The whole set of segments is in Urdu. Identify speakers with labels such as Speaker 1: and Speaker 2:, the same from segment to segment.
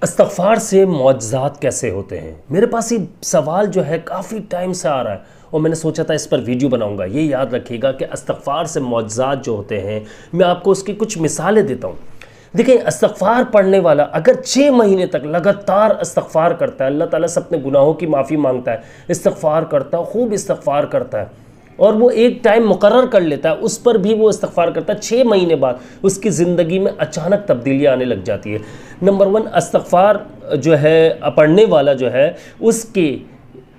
Speaker 1: استغفار سے معجزات کیسے ہوتے ہیں؟ میرے پاس یہ سوال جو ہے کافی ٹائم سے آ رہا ہے اور میں نے سوچا تھا اس پر ویڈیو بناؤں گا۔ یہ یاد رکھیے گا کہ استغفار سے معجزات جو ہوتے ہیں میں آپ کو اس کی کچھ مثالیں دیتا ہوں۔ دیکھیں، استغفار پڑھنے والا اگر 6 مہینے تک لگاتار استغفار کرتا ہے، اللہ تعالیٰ سے اپنے گناہوں کی معافی مانگتا ہے، استغفار کرتا ہے، خوب استغفار کرتا ہے اور وہ ایک ٹائم مقرر کر لیتا ہے، اس پر بھی وہ استغفار کرتا ہے، 6 مہینے بعد اس کی زندگی میں اچانک تبدیلیاں آنے لگ جاتی ہے۔ نمبر 1، استغفار جو ہے پڑھنے والا جو ہے اس کی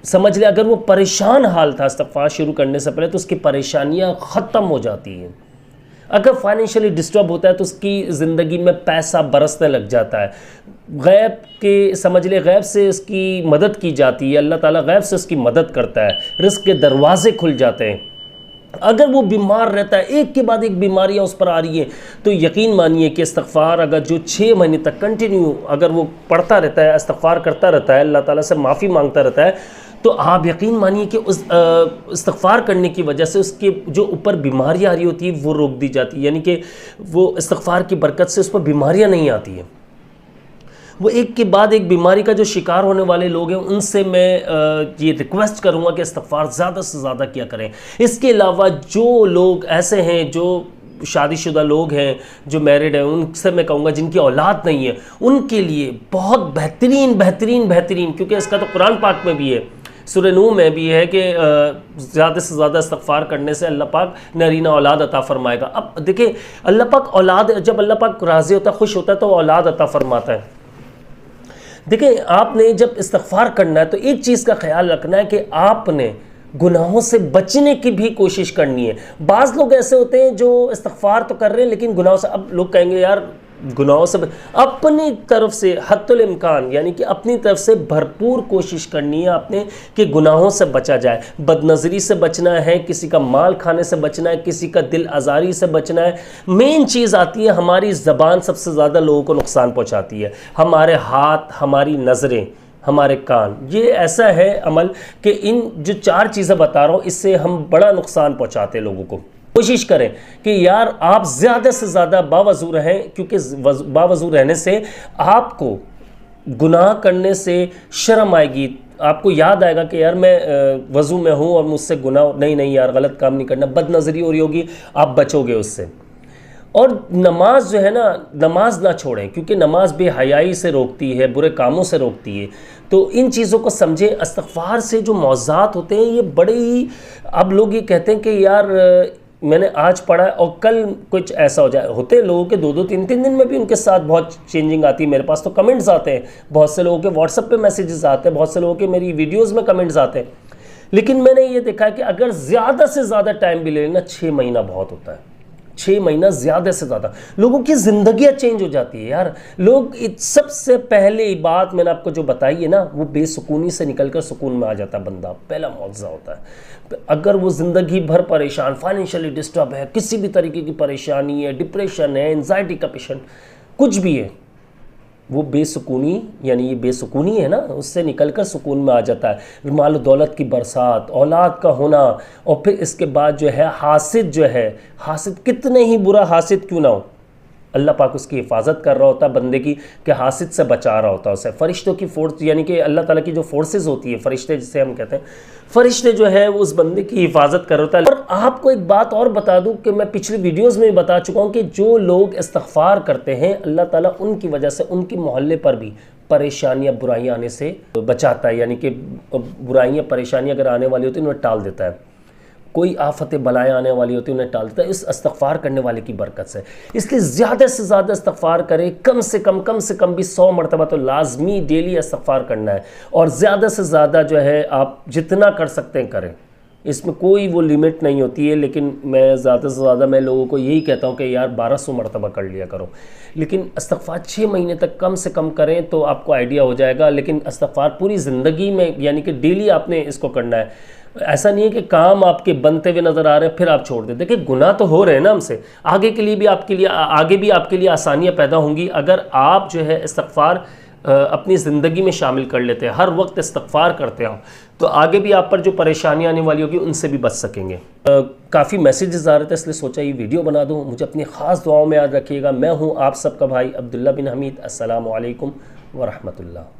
Speaker 1: سمجھ لے اگر وہ پریشان حال تھا استغفار شروع کرنے سے پہلے تو اس کی پریشانیاں ختم ہو جاتی ہیں۔ اگر فائنینشلی ڈسٹرب ہوتا ہے تو اس کی زندگی میں پیسہ برسنے لگ جاتا ہے۔ غیب کے سمجھ لے غیب سے اس کی مدد کی جاتی ہے، اللہ تعالیٰ غیب سے اس کی مدد کرتا ہے، رزق کے دروازے کھل جاتے ہیں۔ اگر وہ بیمار رہتا ہے، ایک کے بعد ایک بیماریاں اس پر آ رہی ہیں، تو یقین مانیے کہ استغفار اگر جو 6 مہینے تک کنٹینیو اگر وہ پڑھتا رہتا ہے، استغفار کرتا رہتا ہے، اللہ تعالیٰ سے معافی مانگتا رہتا ہے، تو آپ یقین مانیے کہ اس استغفار کرنے کی وجہ سے اس کے جو اوپر بیماریاں آ رہی ہوتی ہیں وہ روک دی جاتی ہے، یعنی کہ وہ استغفار کی برکت سے اس پر بیماریاں نہیں آتی ہیں۔ وہ ایک کے بعد ایک بیماری کا جو شکار ہونے والے لوگ ہیں ان سے میں یہ ریکویسٹ کروں گا کہ استغفار زیادہ سے زیادہ کیا کریں۔ اس کے علاوہ جو لوگ ایسے ہیں جو شادی شدہ لوگ ہیں، جو میرڈ ہیں، ان سے میں کہوں گا جن کی اولاد نہیں ہے، ان کے لیے بہت بہترین کیونکہ اس کا تو قرآن پاک میں بھی ہے، سورہ نوح میں بھی ہے کہ زیادہ سے زیادہ استغفار کرنے سے اللہ پاک نرینہ اولاد عطا فرمائے گا۔ اب دیکھیں، اللہ پاک اولاد، جب اللہ پاک راضی ہوتا ہے، خوش ہوتا ہے تو وہ اولاد عطا فرماتا ہے۔ دیکھیں، آپ نے جب استغفار کرنا ہے تو ایک چیز کا خیال رکھنا ہے کہ آپ نے گناہوں سے بچنے کی بھی کوشش کرنی ہے۔ بعض لوگ ایسے ہوتے ہیں جو استغفار تو کر رہے ہیں لیکن گناہوں سے، اب لوگ کہیں گے یار گناہوں سے اپنی طرف سے حتی الامکان، یعنی کہ اپنی طرف سے بھرپور کوشش کرنی ہے آپ نے کہ گناہوں سے بچا جائے۔ بد نظری سے بچنا ہے، کسی کا مال کھانے سے بچنا ہے، کسی کا دل آزاری سے بچنا ہے۔ مین چیز آتی ہے ہماری زبان سب سے زیادہ لوگوں کو نقصان پہنچاتی ہے، ہمارے ہاتھ، ہماری نظریں، ہمارے کان۔ یہ ایسا ہے عمل کہ ان جو 4 چیزیں بتا رہا ہوں اس سے ہم بڑا نقصان پہنچاتے ہیں لوگوں کو۔ کوشش کریں کہ یار آپ زیادہ سے زیادہ باوضو رہیں، کیونکہ باوضو رہنے سے آپ کو گناہ کرنے سے شرم آئے گی، آپ کو یاد آئے گا کہ یار میں وضو میں ہوں اور مجھ سے گناہ نہیں یار غلط کام نہیں کرنا، بد نظری ہو رہی ہوگی، آپ بچو گے اس سے۔ اور نماز جو ہے نا، نماز نہ چھوڑیں کیونکہ نماز بے حیائی سے روکتی ہے، برے کاموں سے روکتی ہے۔ تو ان چیزوں کو سمجھیں۔ استغفار سے جو معجزات ہوتے ہیں یہ بڑے ہی، اب لوگ یہ کہتے ہیں کہ یار میں نے آج پڑھا اور کل کچھ ایسا ہو جائے، ہوتے ہیں لوگوں کے 2 3 دن میں بھی ان کے ساتھ بہت چینجنگ آتی ہے۔ میرے پاس تو کمنٹس آتے ہیں، بہت سے لوگوں کے واٹس ایپ پہ میسیجز آتے ہیں، بہت سے لوگوں کے میری ویڈیوز میں کمنٹس آتے ہیں۔ لیکن میں نے یہ دیکھا ہے کہ اگر زیادہ سے زیادہ ٹائم بھی لے لینا، 6 مہینہ بہت ہوتا ہے، 6 مہینہ زیادہ سے زیادہ لوگوں کی زندگیاں چینج ہو جاتی ہے یار۔ لوگ سب سے پہلے بات میں نے آپ کو جو بتائی ہے نا، وہ بے سکونی سے نکل کر سکون میں آ جاتا ہے بندہ، پہلا معجزہ ہوتا ہے۔ اگر وہ زندگی بھر پریشان، فائنینشلی ڈسٹرب ہے، کسی بھی طریقے کی پریشانی ہے، ڈپریشن ہے، انزائٹی کا پیشنٹ کچھ بھی ہے، وہ بے سکونی، یعنی یہ بے سکونی ہے نا، اس سے نکل کر سکون میں آ جاتا ہے۔ مال و دولت کی برسات، اولاد کا ہونا، اور پھر اس کے بعد جو ہے حاسد جو ہے، حاسد کتنے ہی برا حاسد کیوں نہ ہو، اللہ پاک اس کی حفاظت کر رہا ہوتا ہے بندے کی، کہ حاسد سے بچا رہا ہوتا ہے اسے۔ فرشتوں کی فورس، یعنی کہ اللہ تعالیٰ کی جو فورسز ہوتی ہے، فرشتے جسے ہم کہتے ہیں، فرشتے جو ہے وہ اس بندے کی حفاظت کر رہا ہوتا ہے۔ اور آپ کو ایک بات اور بتا دوں کہ میں پچھلی ویڈیوز میں بھی بتا چکا ہوں کہ جو لوگ استغفار کرتے ہیں اللہ تعالیٰ ان کی وجہ سے ان کے محلے پر بھی پریشانیاں، برائیاں آنے سے بچاتا ہے، یعنی کہ برائیاں، پریشانیاں اگر آنے والی ہوتی ہیں انہیں ٹال دیتا ہے، کوئی آفت بلائیں آنے والی ہوتی ہے انہیں ٹال دیتا ہے، اس استغفار کرنے والے کی برکت سے۔ اس لیے زیادہ سے زیادہ استغفار کریں، کم سے کم بھی 100 مرتبہ تو لازمی ڈیلی استغفار کرنا ہے، اور زیادہ سے زیادہ جو ہے آپ جتنا کر سکتے ہیں کریں، اس میں کوئی وہ لیمٹ نہیں ہوتی ہے۔ لیکن میں زیادہ سے زیادہ میں لوگوں کو یہی کہتا ہوں کہ یار 1200 مرتبہ کر لیا کرو، لیکن استغفار 6 مہینے تک کم سے کم کریں تو آپ کو آئیڈیا ہو جائے گا۔ لیکن استغفار پوری زندگی میں، یعنی کہ ڈیلی آپ نے اس کو کرنا ہے۔ ایسا نہیں ہے کہ کام آپ کے بنتے ہوئے نظر آ رہے ہیں پھر آپ چھوڑ دیں۔ دیکھیں گناہ تو ہو رہے ہیں نا ہم سے، آگے بھی آپ کے لیے آسانیاں پیدا ہوں گی اگر آپ جو ہے استغفار اپنی زندگی میں شامل کر لیتے ہیں، ہر وقت استغفار کرتے ہیں، تو آگے بھی آپ پر جو پریشانیاں آنے والی ہوگی ان سے بھی بچ سکیں گے۔ کافی میسیجز آ رہے تھے اس لیے سوچا یہ ویڈیو بنا دوں۔ مجھے اپنی خاص دعاؤں میں یاد رکھیے گا۔ میں ہوں آپ سب کا بھائی عبداللہ بن حمید۔ السلام علیکم ورحمۃ اللہ۔